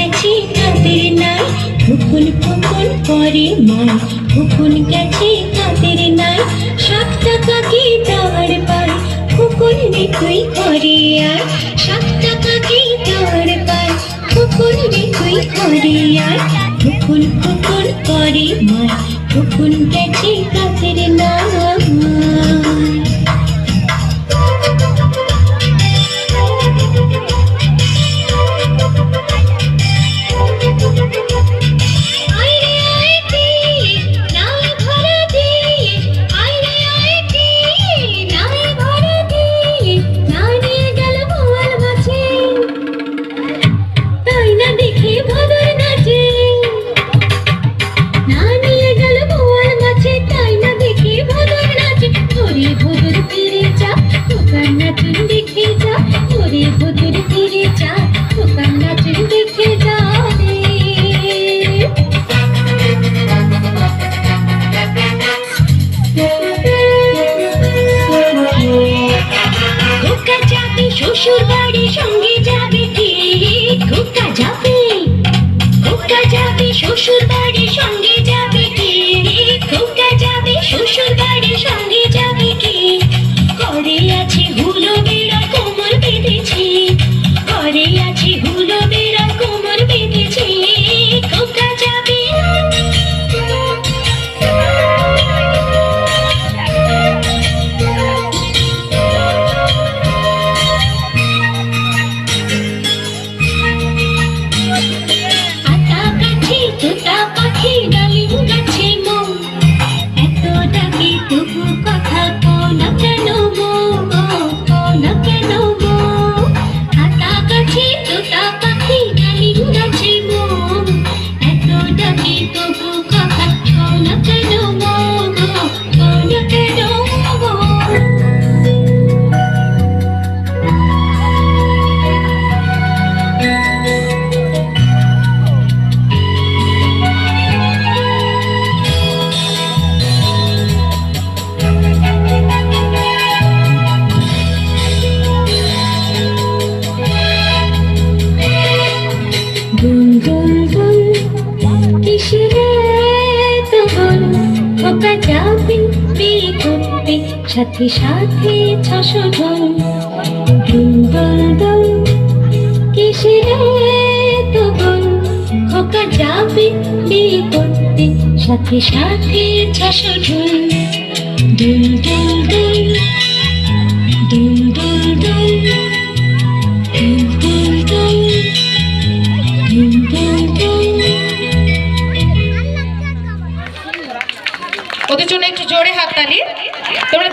গেছে কাদের নাই, ফুকুন ফুকুন করে মাই, ফুকুন গেছে কাদের নাই। 7 টাকা কি তার পায়, ফুকুন রে তুই করে আর। 7 টাকা কি তার পায়, ফুকুন রে তুই করে আর। ফুকুন ফুকুন করে মাই, ফুকুন গেছে কাদের নাই। শ্বশুর বাড়ি সঙ্গে যাবে কে, খোকা যাবে, খোকা যাবে শ্বশুর বাড়ি সঙ্গে যাবে কে, খোকা যাবে শ্বশুর বাড়ি সঙ্গে যাবে কে। ঘরে আছে হুলো বেড়া কোমর বেঁধেছে, ঘরে আছে হুলো বেড়া কোমর বেঁধেছে, খোকা যাবে। তোতা পাখি ডালিম গাছে মো, এত ডাকি তবু কথা কও না কেন গো, কও না কেন গো। হাতা গাছে তোতা পাখি ডালিম গাছে মো, এত ডাকি তবু কথা কও না কেন গো, কও না কেন গো। খোকা যাবে বিয়ে করতে, সাথে সাথে 600 ঢোল। দুল দোল দোল কিসের তো গোল, খোকা যাবে বিয়ে করতে, সাথে সাথে 600 ঢোল। দুল দোল দোল, দুল দোল দোল, দুল দোল দোল, দুল দোল দোল। ওদের জন্য একটু জোরে হাততালি। তোমরা